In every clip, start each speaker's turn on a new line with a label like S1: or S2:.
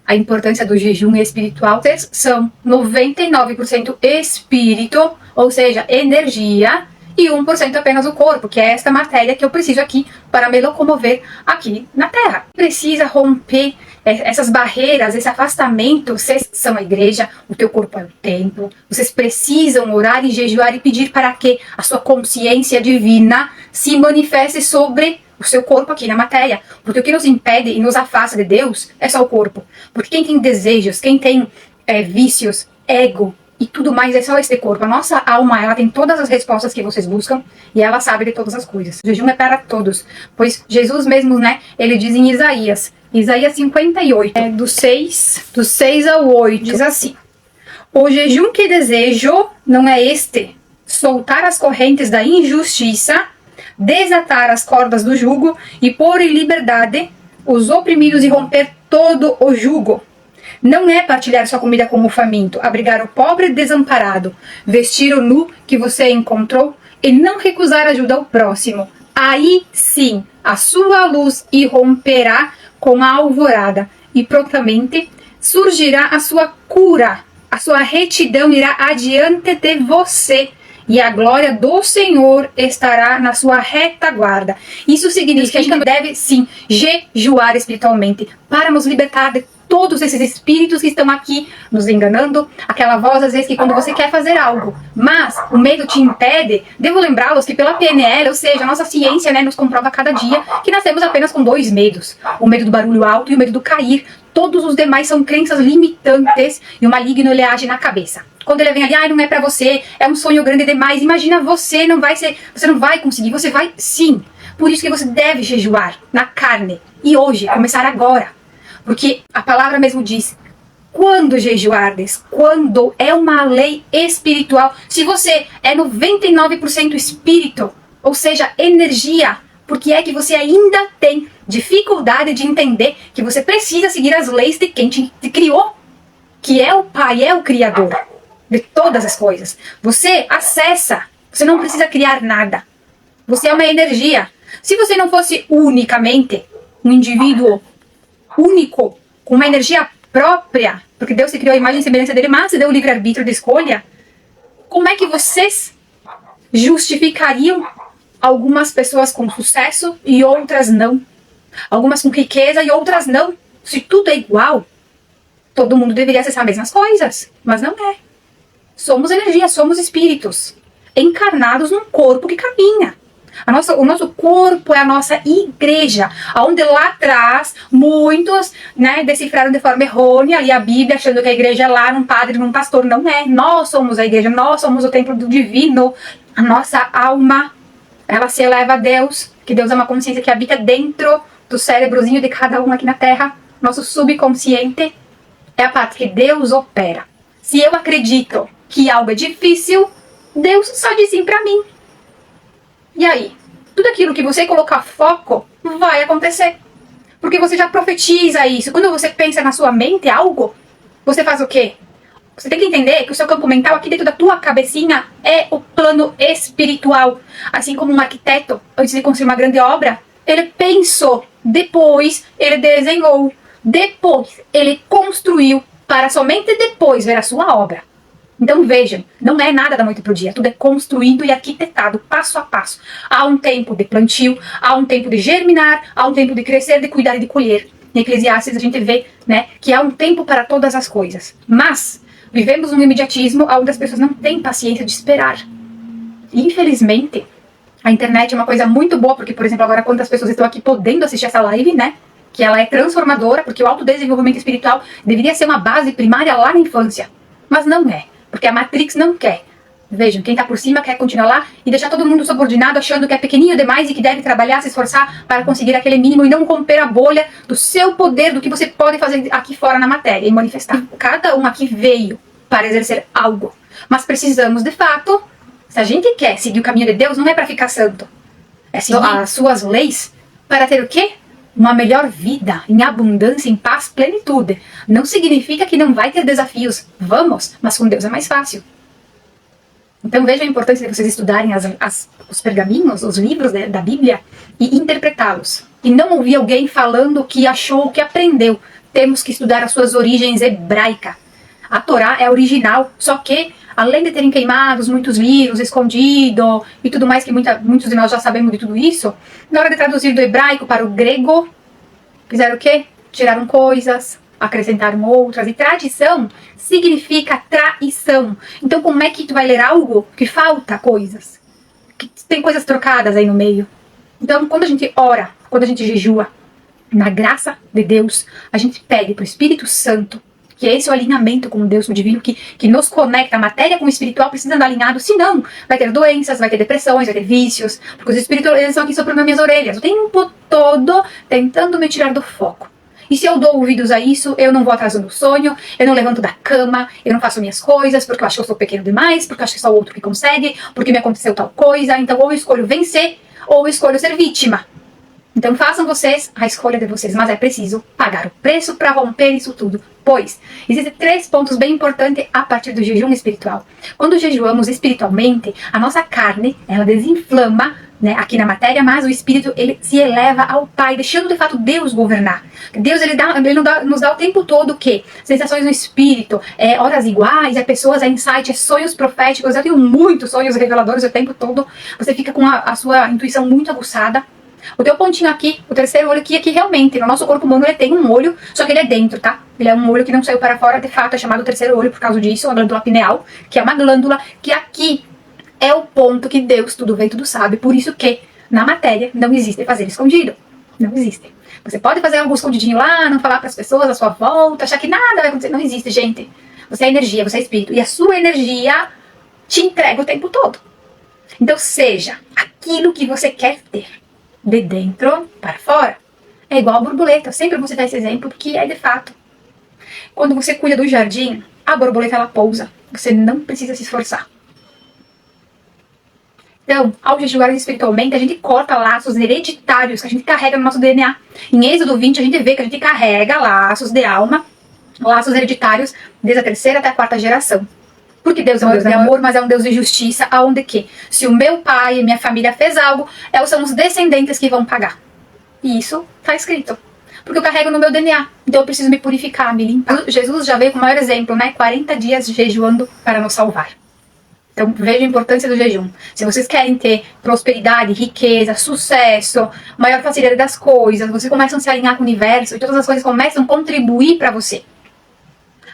S1: a importância do jejum espiritual. Vocês são 99% espírito, ou seja, energia, e 1% apenas o corpo, que é esta matéria que eu preciso aqui para me locomover aqui na Terra. Precisa romper essas barreiras, esse afastamento. Vocês são a igreja, o teu corpo é o templo. Vocês precisam orar e jejuar e pedir para que a sua consciência divina se manifeste sobre o seu corpo aqui na matéria. Porque o que nos impede e nos afasta de Deus é só o corpo. Porque quem tem desejos, quem tem vícios, ego e tudo mais, é só este corpo. A nossa alma, ela tem todas as respostas que vocês buscam e ela sabe de todas as coisas. O jejum é para todos, pois Jesus mesmo, ele diz em Isaías 58, do 6 ao 8, diz assim: o jejum que desejo não é este, soltar as correntes da injustiça, desatar as cordas do jugo e pôr em liberdade os oprimidos e romper todo o jugo. Não é partilhar sua comida com o faminto, abrigar o pobre desamparado, vestir o nu que você encontrou e não recusar ajuda ao próximo. Aí sim a sua luz irromperá com a alvorada e prontamente surgirá a sua cura. A sua retidão irá adiante de você e a glória do Senhor estará na sua retaguarda. Isso significa que a gente deve sim jejuar espiritualmente para nos libertar de todos esses espíritos que estão aqui nos enganando, aquela voz às vezes que quando você quer fazer algo, mas o medo te impede. Devo lembrá-los que pela PNL, ou seja, a nossa ciência nos comprova a cada dia que nascemos apenas com 2 medos, o medo do barulho alto e o medo do cair. Todos os demais são crenças limitantes e o maligno ele age na cabeça. Quando ele vem ali, não é pra você, é um sonho grande demais, imagina, você não vai conseguir, você vai sim. Por isso que você deve jejuar na carne e hoje, começar agora. Porque a palavra mesmo diz, quando jejuardes, quando é uma lei espiritual. Se você é 99% espírito, ou seja, energia, porque é que você ainda tem dificuldade de entender que você precisa seguir as leis de quem te criou, que é o Pai, é o Criador de todas as coisas. Você acessa, você não precisa criar nada. Você é uma energia. Se você não fosse unicamente um indivíduo único, com uma energia própria, porque Deus se criou a imagem e semelhança dele, mas se deu o livre-arbítrio de escolha, como é que vocês justificariam algumas pessoas com sucesso e outras não? Algumas com riqueza e outras não? Se tudo é igual, todo mundo deveria acessar as mesmas coisas, mas não é. Somos energia, somos espíritos, encarnados num corpo que caminha. O nosso corpo é a nossa igreja, onde lá atrás muitos decifraram de forma errônea ali a Bíblia, achando que a igreja é lá num padre, num pastor. Não é. Nós somos a igreja, nós somos o templo do divino. A nossa alma, ela se eleva a Deus, que Deus é uma consciência que habita dentro do cérebrozinho de cada um aqui na Terra. Nosso subconsciente é a parte que Deus opera. Se eu acredito que algo é difícil, Deus só diz sim pra mim. E aí? Tudo aquilo que você colocar foco vai acontecer. Porque você já profetiza isso. Quando você pensa na sua mente algo, você faz o quê? Você tem que entender que o seu campo mental aqui dentro da tua cabecinha é o plano espiritual. Assim como um arquiteto, antes de construir uma grande obra, ele pensou, depois ele desenhou, depois ele construiu, para somente depois ver a sua obra. Então vejam, não é nada da noite pro dia, tudo é construído e arquitetado passo a passo. Há um tempo de plantio, há um tempo de germinar, há um tempo de crescer, de cuidar e de colher. Em Eclesiastes a gente vê que há um tempo para todas as coisas. Mas vivemos um imediatismo onde as pessoas não têm paciência de esperar. Infelizmente, a internet é uma coisa muito boa, porque, por exemplo, agora quantas pessoas estão aqui podendo assistir essa live, que ela é transformadora, porque o autodesenvolvimento espiritual deveria ser uma base primária lá na infância. Mas não é. Porque a Matrix não quer. Vejam, quem está por cima quer continuar lá e deixar todo mundo subordinado, achando que é pequenininho demais e que deve trabalhar, se esforçar para conseguir aquele mínimo e não romper a bolha do seu poder, do que você pode fazer aqui fora na matéria e manifestar. Cada um aqui veio para exercer algo. Mas precisamos, de fato, se a gente quer seguir o caminho de Deus, não é para ficar santo. É seguir as suas leis para ter o quê? Uma melhor vida, em abundância, em paz, plenitude. Não significa que não vai ter desafios. Vamos, mas com Deus é mais fácil. Então veja a importância de vocês estudarem os pergaminhos, os livros da Bíblia e interpretá-los. E não ouvir alguém falando o que achou, o que aprendeu. temos que estudar as suas origens hebraicas. A Torá é original, só que, além de terem queimado muitos livros, escondido e tudo mais, que muitos de nós já sabemos de tudo isso, na hora de traduzir do hebraico para o grego, fizeram o quê? Tiraram coisas, acrescentaram outras, e tradição significa traição. Então como é que tu vai ler algo que falta coisas? Que tem coisas trocadas aí no meio. Então quando a gente ora, quando a gente jejua, na graça de Deus, a gente pede para o Espírito Santo, que esse é o alinhamento com Deus, o divino, que nos conecta, a matéria com o espiritual precisa andar alinhado, senão vai ter doenças, vai ter depressões, vai ter vícios, porque os espíritos, eles estão aqui soprando nas minhas orelhas o tempo todo, tentando me tirar do foco. E se eu dou ouvidos a isso, eu não vou atrás do meu sonho, eu não levanto da cama, eu não faço minhas coisas, porque eu acho que eu sou pequeno demais, porque eu acho que só o outro que consegue, porque me aconteceu tal coisa, então ou eu escolho vencer, ou eu escolho ser vítima. Então façam vocês a escolha de vocês, mas é preciso pagar o preço para romper isso tudo. Pois, existem 3 pontos bem importantes a partir do jejum espiritual. Quando jejuamos espiritualmente, a nossa carne, ela desinflama, né, aqui na matéria, mas o espírito, ele se eleva ao Pai, deixando de fato Deus governar. Deus, ele nos dá o tempo todo o quê? Sensações no espírito, horas iguais, pessoas, insight, sonhos proféticos. Eu tenho muitos sonhos reveladores o tempo todo. Você fica com a sua intuição muito aguçada. O teu pontinho aqui, o terceiro olho aqui realmente, no nosso corpo humano ele tem um olho, só que ele é dentro, tá? Ele é um olho que não saiu para fora, de fato é chamado terceiro olho por causa disso, a glândula pineal, que é uma glândula que aqui é o ponto que Deus tudo vê, tudo sabe, por isso que na matéria não existe fazer escondido, não existe. Você pode fazer algo escondidinho lá, não falar para as pessoas à sua volta, achar que nada vai acontecer, não existe, gente. Você é energia, você é espírito, e a sua energia te entrega o tempo todo. Então seja aquilo que você quer ter. De dentro para fora. É igual a borboleta. Eu sempre vou citar esse exemplo porque é de fato. Quando você cuida do jardim, a borboleta ela pousa. Você não precisa se esforçar. Então, ao jejuar espiritualmente, a gente corta laços hereditários que a gente carrega no nosso DNA. Em Êxodo 20, a gente vê que a gente carrega laços de alma, laços hereditários, desde a 3ª até a 4ª geração. Porque Deus é um Deus de amor, mas é um Deus de justiça, aonde que, se o meu pai e minha família fez algo, são os descendentes que vão pagar. E isso está escrito. Porque eu carrego no meu DNA. Então eu preciso me purificar, me limpar. Jesus já veio com o maior exemplo, né? 40 dias jejuando para nos salvar. Então veja a importância do jejum. Se vocês querem ter prosperidade, riqueza, sucesso, maior facilidade das coisas, vocês começam a se alinhar com o universo e todas as coisas começam a contribuir para você.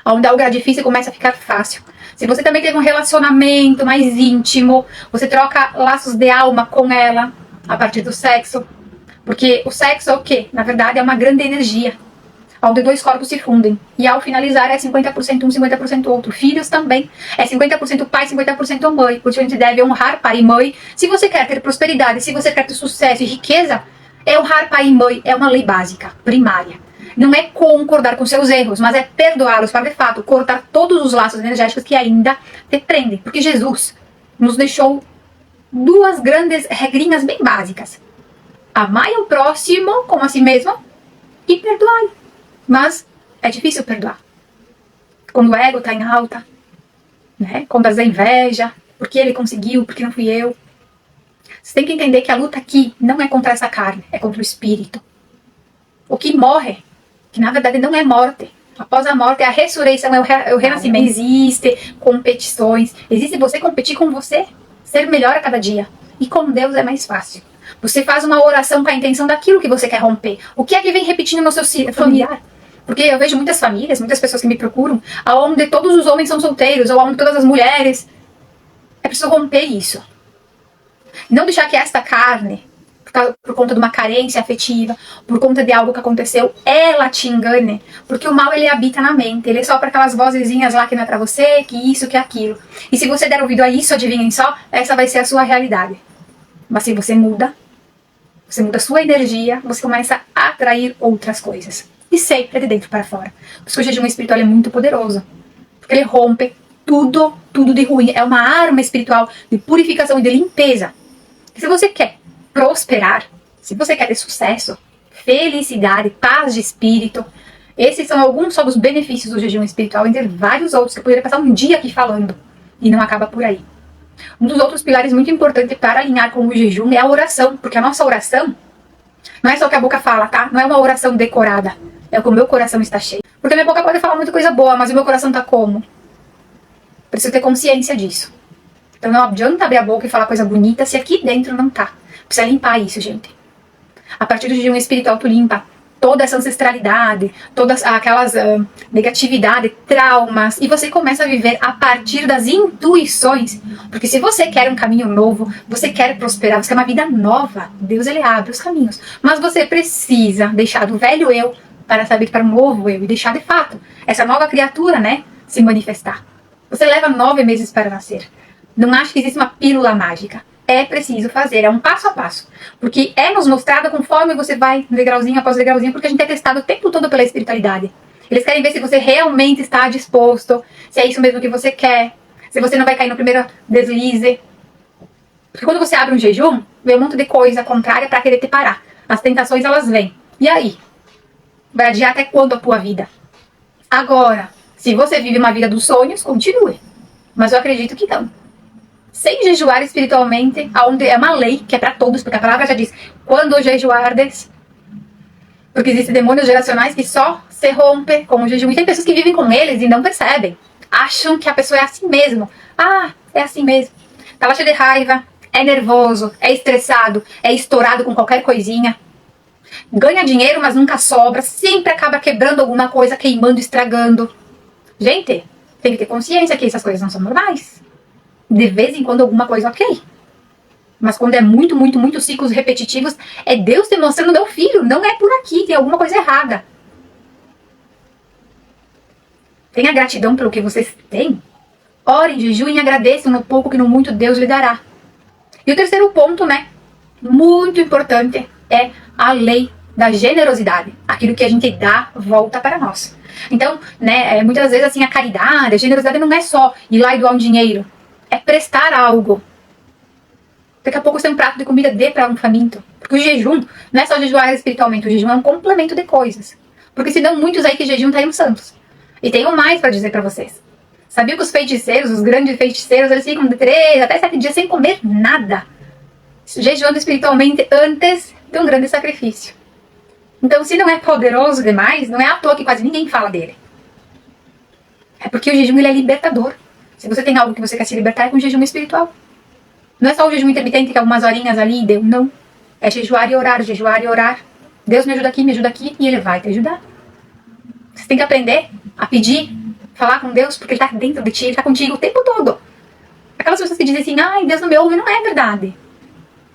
S1: Onde algo era difícil começa a ficar fácil. Se você também teve um relacionamento mais íntimo, você troca laços de alma com ela a partir do sexo. Porque o sexo é o quê? Na verdade é uma grande energia, onde 2 corpos se fundem. E ao finalizar é 50% um, 50% outro. Filhos também. É 50% pai, 50% mãe. Por isso a gente deve honrar pai e mãe. Se você quer ter prosperidade, se você quer ter sucesso e riqueza, honrar pai e mãe é uma lei básica, primária. Não é concordar com seus erros, mas é perdoá-los para, de fato, cortar todos os laços energéticos que ainda te prendem. Porque Jesus nos deixou 2 grandes regrinhas bem básicas. Amai o próximo como a si mesmo e perdoai. Mas é difícil perdoar. Quando o ego está em alta, né? Quando a inveja, porque ele conseguiu, porque não fui eu. Você tem que entender que a luta aqui não é contra essa carne, é contra o espírito. O que morre, que na verdade não é morte. Após a morte é a ressurreição, é o renascimento. Existe competições, existe você competir com você, ser melhor a cada dia. E com Deus é mais fácil. Você faz uma oração com a intenção daquilo que você quer romper. O que é que vem repetindo no seu familiar? Porque eu vejo muitas famílias, muitas pessoas que me procuram, onde todos os homens são solteiros, ou onde todas as mulheres. É preciso romper isso. Não deixar que esta carne, por conta de uma carência afetiva, por conta de algo que aconteceu, ela te engane. Porque o mal, ele habita na mente. Ele é só para aquelas vozezinhas lá que não é pra você, que isso, que aquilo. E se você der ouvido a isso, adivinhem só, essa vai ser a sua realidade. Mas se você muda a sua energia, você começa a atrair outras coisas. E sempre de dentro para fora. Por isso que o jejum espiritual é muito poderoso. Porque ele rompe tudo de ruim. É uma arma espiritual de purificação e de limpeza. E se você quer prosperar, se você quer ter sucesso, felicidade, paz de espírito, esses são alguns só dos benefícios do jejum espiritual, entre vários outros que eu poderia passar um dia aqui falando. E não acaba por aí. Um dos outros pilares muito importantes para alinhar com o jejum é a oração, porque a nossa oração não é só o que a boca fala, tá? Não é uma oração decorada. é o que o meu coração está cheio. Porque a minha boca pode falar muita coisa boa, mas o meu coração tá como? Preciso ter consciência disso. Então não adianta abrir a boca e falar coisa bonita se aqui dentro não tá. Precisa limpar isso, gente. A partir do jejum espiritual, tu limpa toda essa ancestralidade, todas aquelas negatividade, traumas, e você começa a viver a partir das intuições. Porque se você quer um caminho novo, você quer prosperar, você quer uma vida nova, Deus ele abre os caminhos. Mas você precisa deixar do velho eu para saber para um novo eu e deixar de fato essa nova criatura, né, se manifestar. Você leva 9 meses para nascer. Não acho que existe uma pílula mágica. É preciso fazer, é um passo a passo. Porque é nos mostrado conforme você vai degrauzinho após degrauzinho, porque a gente é testado o tempo todo pela espiritualidade. Eles querem ver se você realmente está disposto, se é isso mesmo que você quer, se você não vai cair no primeiro deslize. Porque quando você abre um jejum, vem um monte de coisa contrária para querer te parar. As tentações, elas vêm. E aí? Vai adiar até quando a tua vida? Agora, se você vive uma vida dos sonhos, continue. Mas eu acredito que não. Sem jejuar espiritualmente, onde é uma lei que é para todos, porque a palavra já diz, quando jejuardes, porque existem demônios geracionais que só se rompem com o jejum, e tem pessoas que vivem com eles e não percebem, acham que a pessoa é assim mesmo, é assim mesmo, tá lá cheio de raiva, é nervoso, é estressado, é estourado com qualquer coisinha, ganha dinheiro mas nunca sobra, sempre acaba quebrando alguma coisa, queimando, estragando. Gente, tem que ter consciência que essas coisas não são normais. De vez em quando alguma coisa ok. Mas quando é muito, muito, muito ciclos repetitivos, é Deus te mostrando, meu filho, não é por aqui, tem alguma coisa errada. Tenha gratidão pelo que vocês têm. Orem, jejuem e agradeçam no pouco que no muito Deus lhe dará. E o terceiro ponto, né, muito importante, é a lei da generosidade. Aquilo que a gente dá, volta para nós. Então, né, muitas vezes assim, a caridade, a generosidade não é só ir lá e doar um dinheiro. É prestar algo. Daqui a pouco você tem um prato de comida, dê para um faminto. Porque o jejum não é só jejuar espiritualmente, o jejum é um complemento de coisas. Porque senão muitos aí que jejum tá indo santos. E tenho mais para dizer para vocês. Sabia que os feiticeiros, os grandes feiticeiros, eles ficam de 3 até 7 dias sem comer nada. Jejuando espiritualmente antes de um grande sacrifício. Então se não é poderoso demais, não é à toa que quase ninguém fala dele. É porque o jejum ele é libertador. Se você tem algo que você quer se libertar, é com jejum espiritual. Não é só o jejum intermitente, que é algumas horinhas ali e deu. Não. É jejuar e orar, jejuar e orar. Deus me ajuda aqui, e Ele vai te ajudar. Você tem que aprender a pedir, falar com Deus, porque Ele está dentro de ti, Ele está contigo o tempo todo. Aquelas pessoas que dizem assim, ai, Deus não me ouve, não é verdade.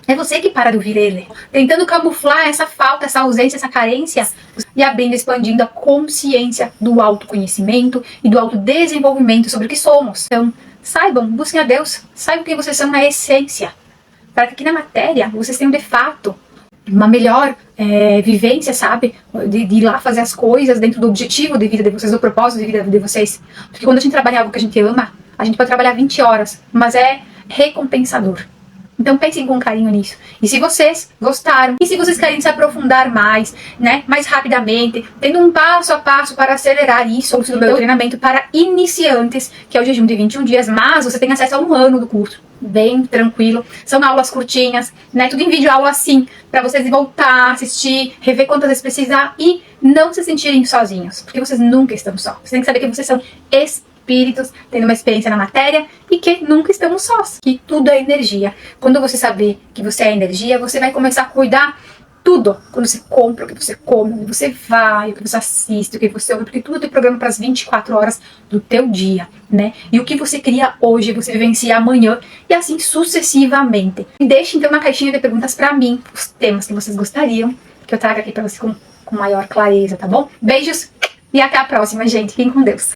S1: É você que para de ouvir Ele. Tentando camuflar essa falta, essa ausência, essa carência. E abrindo, expandindo a consciência do autoconhecimento e do autodesenvolvimento sobre o que somos. Então, saibam, busquem a Deus. Saibam quem vocês são na essência. Para que aqui na matéria, vocês tenham de fato uma melhor vivência, sabe? De ir lá fazer as coisas dentro do objetivo de vida de vocês, do propósito de vida de vocês. Porque quando a gente trabalha algo que a gente ama, a gente pode trabalhar 20 horas, mas é recompensador. Então pensem com carinho nisso. E se vocês gostaram, e se vocês querem se aprofundar mais, né, mais rapidamente, tendo um passo a passo para acelerar isso, do meu treinamento para iniciantes, que é o jejum de 21 dias, mas você tem acesso a 1 ano do curso. Bem tranquilo. São aulas curtinhas, né, tudo em vídeo aula assim, para vocês voltar, assistir, rever quantas vezes precisar e não se sentirem sozinhos, porque vocês nunca estão só. Vocês têm que saber que vocês são espíritos, tendo uma experiência na matéria e que nunca estamos sós, que tudo é energia. Quando você saber que você é energia, você vai começar a cuidar tudo. Quando você compra, o que você come, onde você vai, o que você assiste, o que você ouve, porque tudo tem programa para as 24 horas do teu dia, né? E o que você cria hoje, você vivencia amanhã e assim sucessivamente. Deixe então na caixinha de perguntas para mim os temas que vocês gostariam que eu traga aqui para você com maior clareza, tá bom? Beijos e até a próxima, gente. Fiquem com Deus.